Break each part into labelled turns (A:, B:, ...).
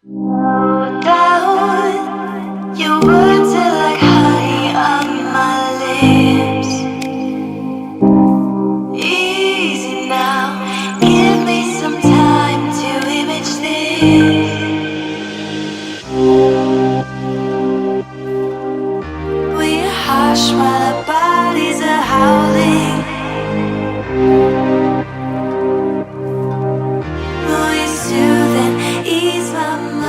A: Down, your words are like honey on my lips. Easy now, give me some time to image this. We're harsh while our bodies are howling. We soothe and ease my mind.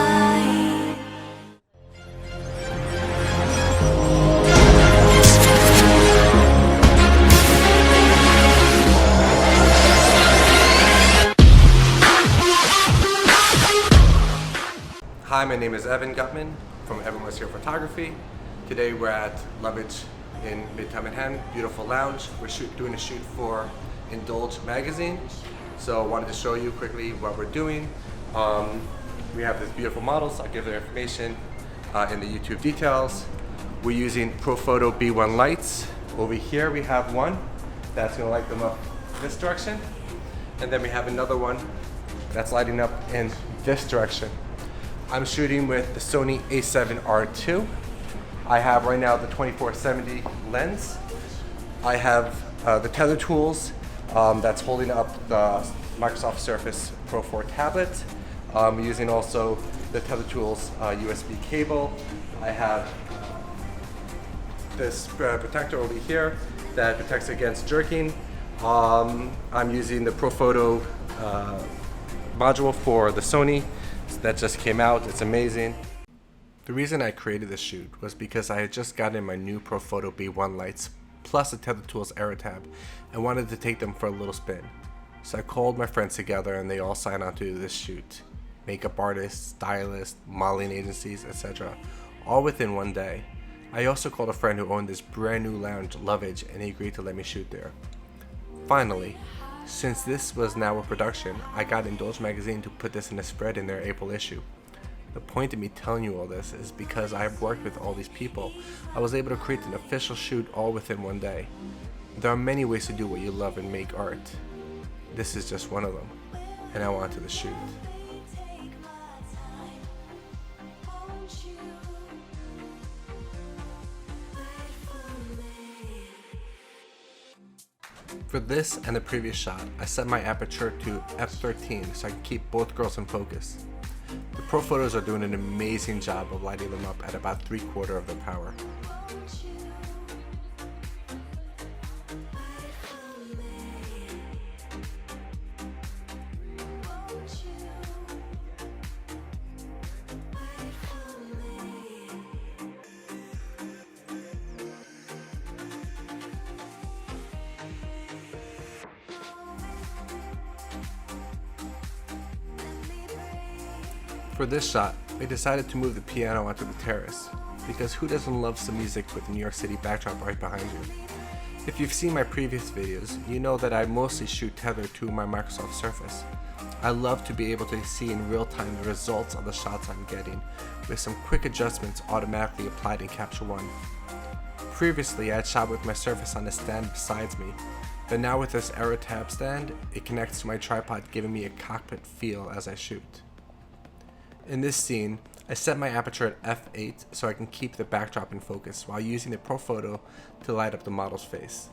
B: Hi, my name is Evan Gutman from EvanWasHere Photography. Today we're at Lovage in Midtown Manhattan, beautiful lounge. We're doing a shoot for Indulge magazine. So I wanted to show you quickly what we're doing. We have these beautiful models. I'll give their information in the YouTube details. We're using Profoto B1 lights. Over here we have one that's gonna light them up this direction. And then we have another one that's lighting up in this direction. I'm shooting with the Sony a7RII. I have right now the 24-70 lens. I have the tether tools that's holding up the Microsoft Surface Pro 4 tablet. Using also the tether tools USB cable. I have this protector over here that protects against jerking. I'm using the Profoto module for the Sony that just came out. It's amazing. The reason I created this shoot was because I had just gotten my new Profoto B1 lights plus the Tethered Tools Aero tab and wanted to take them for a little spin. So I called my friends together and they all signed on to do this shoot. Makeup artists, stylists, modeling agencies, etc. All within one day. I also called a friend who owned this brand new lounge, Lovage, and he agreed to let me shoot there. Finally, since this was now a production, I got Indulge magazine to put this in a spread in their April issue. The point of me telling you all this is because I've worked with all these people, I was able to create an official shoot all within one day. There are many ways to do what you love and make art. This is just one of them, and I wanted to shoot. For this and the previous shot, I set my aperture to f13 so I can keep both girls in focus. The Profotos are doing an amazing job of lighting them up at about 3/4 of their power. For this shot, we decided to move the piano onto the terrace, because who doesn't love some music with the New York City backdrop right behind you? If you've seen my previous videos, you know that I mostly shoot tethered to my Microsoft Surface. I love to be able to see in real time the results of the shots I'm getting, with some quick adjustments automatically applied in Capture One. Previously, I had shot with my Surface on a stand beside me, but now with this Aero tab stand, it connects to my tripod, giving me a cockpit feel as I shoot. In this scene, I set my aperture at f8 so I can keep the backdrop in focus while using the Profoto to light up the model's face.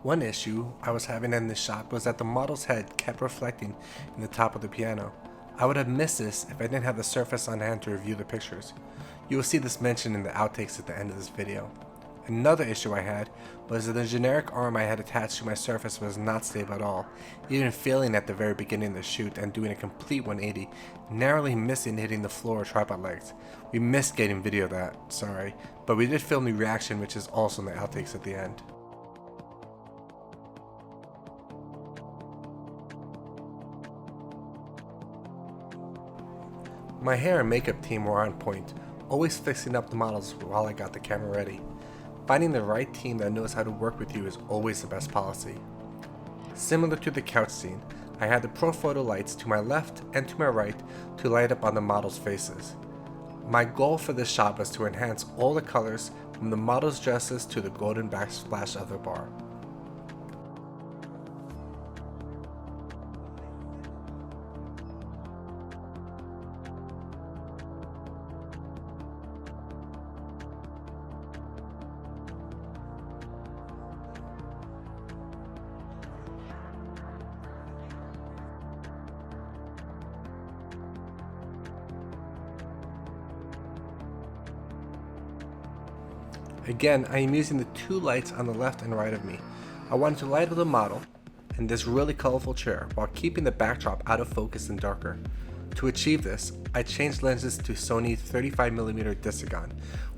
B: One issue I was having in this shot was that the model's head kept reflecting in the top of the piano. I would have missed this if I didn't have the Surface on hand to review the pictures. You will see this mentioned in the outtakes at the end of this video. Another issue I had was that the generic arm I had attached to my Surface was not stable at all, even failing at the very beginning of the shoot and doing a complete 180, narrowly missing hitting the floor or tripod legs. We missed getting video of that, sorry, but we did film the reaction, which is also in the outtakes at the end. My hair and makeup team were on point, always fixing up the models while I got the camera ready. Finding the right team that knows how to work with you is always the best policy. Similar to the couch scene, I had the Profoto lights to my left and to my right to light up on the models' faces. My goal for this shot was to enhance all the colors from the models' dresses to the golden backsplash of the bar. Again, I am using the two lights on the left and right of me. I wanted to light up the model and this really colorful chair while keeping the backdrop out of focus and darker. To achieve this, I changed lenses to Sony 35mm Disagon,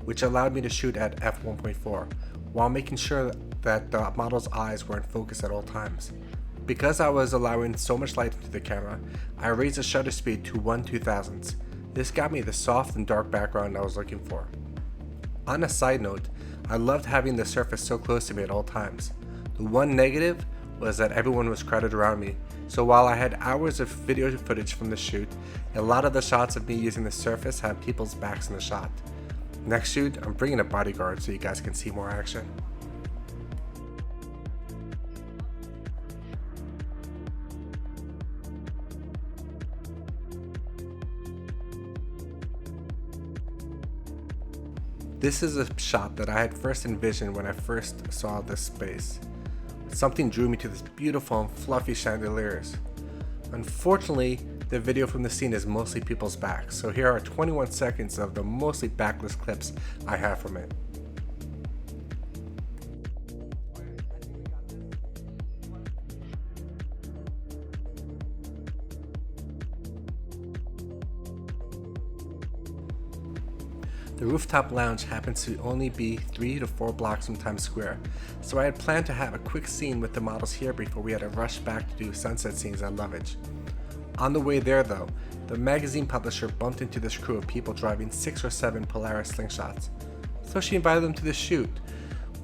B: which allowed me to shoot at f1.4 while making sure that the model's eyes were in focus at all times. Because I was allowing so much light into the camera, I raised the shutter speed to 1/2000. This got me the soft and dark background I was looking for. On a side note, I loved having the surface so close to me at all times. The one negative was that everyone was crowded around me, so while I had hours of video footage from the shoot, a lot of the shots of me using the surface had people's backs in the shot. Next shoot, I'm bringing a bodyguard so you guys can see more action. This is a shot that I had first envisioned when I first saw this space. Something drew me to this beautiful and fluffy chandeliers. Unfortunately, the video from the scene is mostly people's backs, so here are 21 seconds of the mostly backless clips I have from it. The Rooftop Lounge happens to only be 3 to 4 blocks from Times Square, so I had planned to have a quick scene with the models here before we had to rush back to do sunset scenes at Lovage. On the way there though, the magazine publisher bumped into this crew of people driving 6 or 7 Polaris slingshots, so she invited them to the shoot,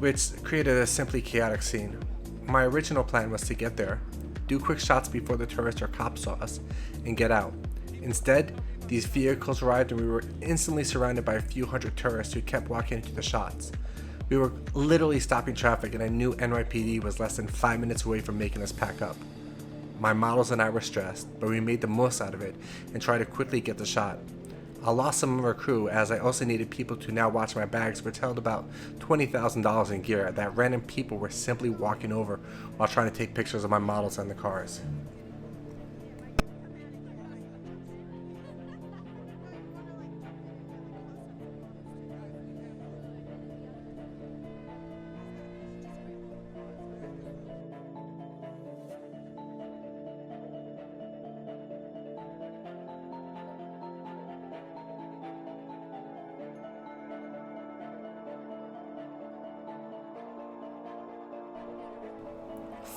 B: which created a simply chaotic scene. My original plan was to get there, do quick shots before the tourists or cops saw us, and get out. Instead, these vehicles arrived and we were instantly surrounded by a few hundred tourists who kept walking into the shots. We were literally stopping traffic and I knew NYPD was less than 5 minutes away from making us pack up. My models and I were stressed, but we made the most out of it and tried to quickly get the shot. I lost some of our crew as I also needed people to now watch my bags, which held about $20,000 in gear that random people were simply walking over while trying to take pictures of my models and the cars.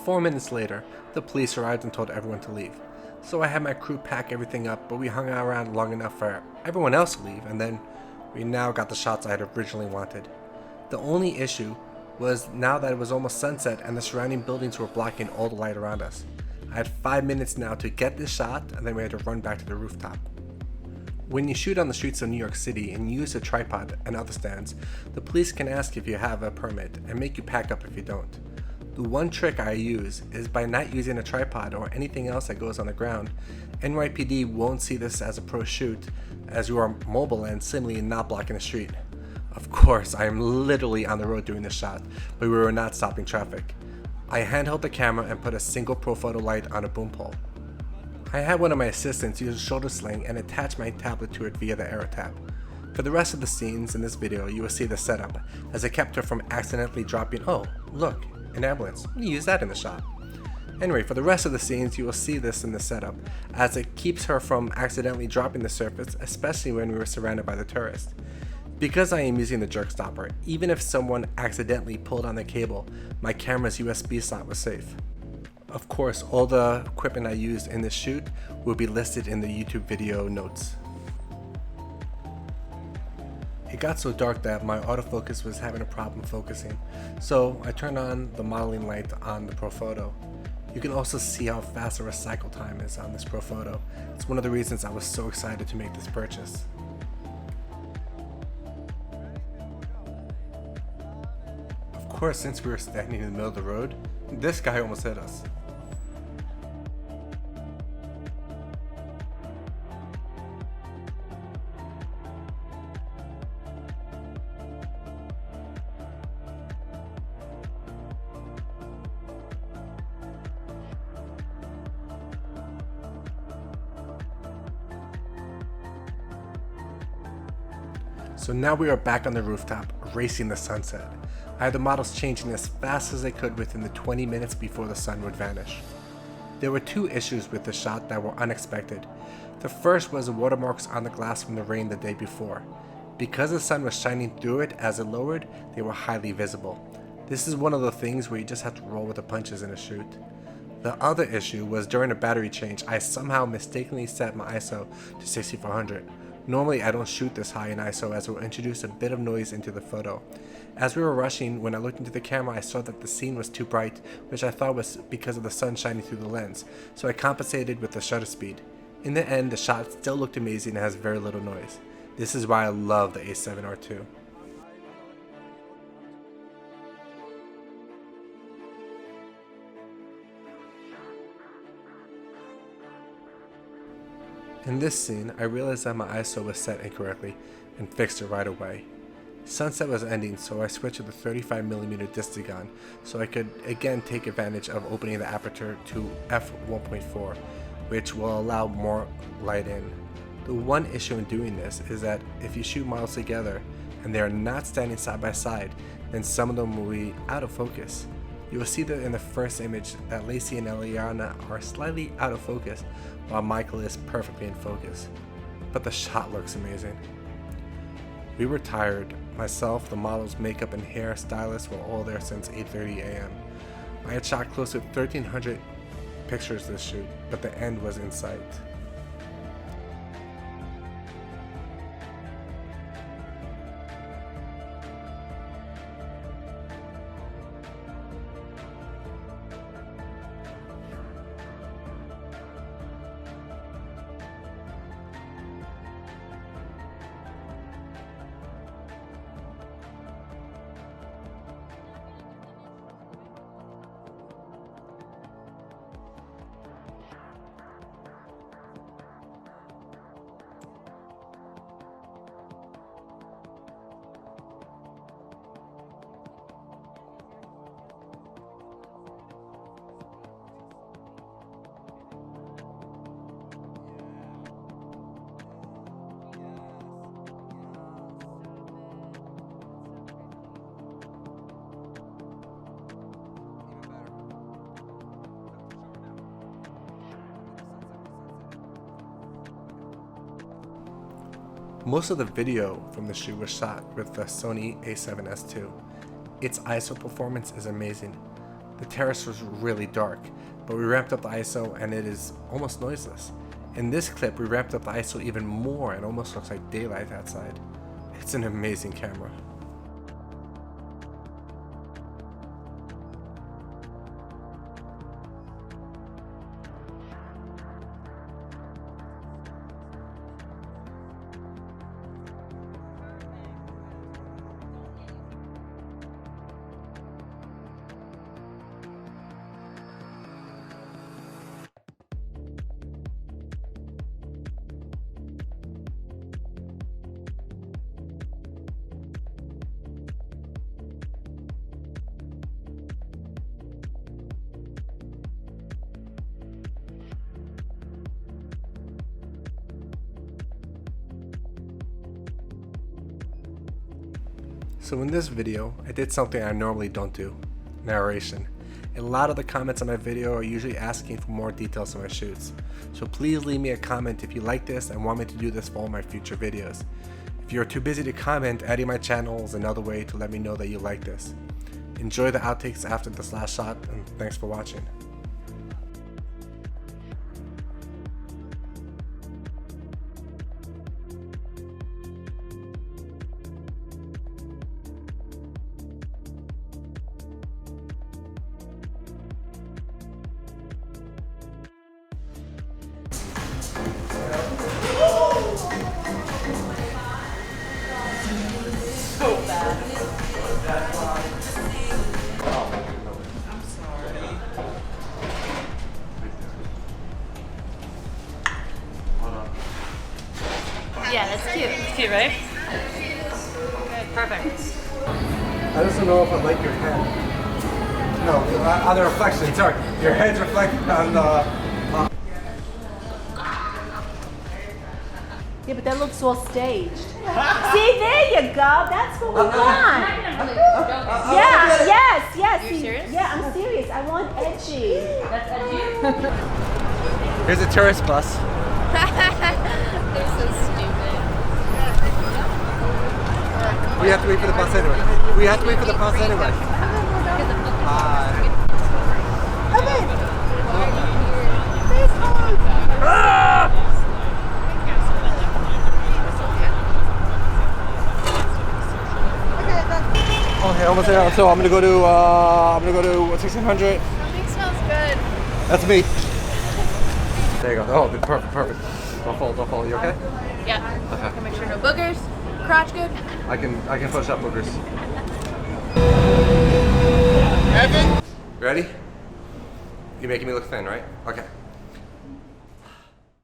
B: Four minutes later, the police arrived and told everyone to leave. So I had my crew pack everything up, but we hung around long enough for everyone else to leave, and then we now got the shots I had originally wanted. The only issue was now that it was almost sunset and the surrounding buildings were blocking all the light around us. I had 5 minutes now to get this shot, and then we had to run back to the rooftop. When you shoot on the streets of New York City and use a tripod and other stands, the police can ask if you have a permit and make you pack up if you don't. The one trick I use is by not using a tripod or anything else that goes on the ground. NYPD won't see this as a pro shoot as you are mobile and simply not blocking the street. Of course, I am literally on the road doing this shot, but we were not stopping traffic. I handheld the camera and put a single Profoto light on a boom pole. I had one of my assistants use a shoulder sling and attach my tablet to it via the arrow tab. For the rest of the scenes in this video, you will see the setup as it kept her from accidentally dropping, oh, look, an ambulance. I'm gonna use that in the shot. Anyway, for the rest of the scenes, you will see this in the setup as it keeps her from accidentally dropping the surface, especially when we were surrounded by the tourists. Because I am using the jerk stopper, even if someone accidentally pulled on the cable, my camera's USB slot was safe. Of course, all the equipment I used in this shoot will be listed in the YouTube video notes. It got so dark that my autofocus was having a problem focusing, so I turned on the modeling light on the Profoto. You can also see how fast the recycle time is on this Profoto. It's one of the reasons I was so excited to make this purchase. Of course, since we were standing in the middle of the road, this guy almost hit us. So now we are back on the rooftop, racing the sunset. I had the models changing as fast as they could within the 20 minutes before the sun would vanish. There were two issues with the shot that were unexpected. The first was the watermarks on the glass from the rain the day before. Because the sun was shining through it as it lowered, they were highly visible. This is one of the things where you just have to roll with the punches in a shoot. The other issue was during a battery change, I somehow mistakenly set my ISO to 6400. Normally I don't shoot this high in ISO as it will introduce a bit of noise into the photo. As we were rushing, when I looked into the camera I saw that the scene was too bright, which I thought was because of the sun shining through the lens, so I compensated with the shutter speed. In the end, the shot still looked amazing and has very little noise. This is why I love the a7RII. In this scene, I realized that my ISO was set incorrectly and fixed it right away. Sunset was ending, so I switched to the 35mm Distagon so I could again take advantage of opening the aperture to f1.4, which will allow more light in. The one issue in doing this is that if you shoot models together and they are not standing side by side, then some of them will be out of focus. You will see that in the first image that Lacey and Eliana are slightly out of focus, while Michael is perfectly in focus. But the shot looks amazing. We were tired. Myself, the model's makeup and hair stylist were all there since 8:30 a.m. I had shot close to 1,300 pictures this shoot, but the end was in sight. Most of the video from the shoot was shot with the Sony a7S II. Its ISO performance is amazing. The terrace was really dark, but we ramped up the ISO and it is almost noiseless. In this clip we ramped up the ISO even more and it almost looks like daylight outside. It's an amazing camera. So in this video, I did something I normally don't do, narration. A lot of the comments on my video are usually asking for more details on my shoots. So please leave me a comment if you like this and want me to do this for all my future videos. If you're too busy to comment, adding my channel is another way to let me know that you like this. Enjoy the outtakes after this last shot, and thanks for watching.
C: Yeah, that's cute. It's cute, right? Okay, perfect.
B: I just don't know if I like your head. No, on the reflection, sorry. Your head's reflecting on the...
D: Yeah, but that looks all staged. See, there you go. That's what we want. Yeah, yes.
C: Are you
D: See,
C: serious?
D: Yeah, I'm serious. I want edgy.
C: That's edgy.
B: Here's a tourist bus.
C: They're so stupid.
B: We have to wait for the bus anyway. We have to wait for the bus anyway. Bye. Okay, almost there. So I'm gonna go to 1600.
C: Something smells good.
B: That's me. There you go. Oh, perfect. Don't fall. You okay?
C: Yeah.
B: Okay.
C: Make sure no boogers. Crotch good.
B: I can push up boogers.
E: Evan?
B: Ready? You're making me look thin, right? Okay.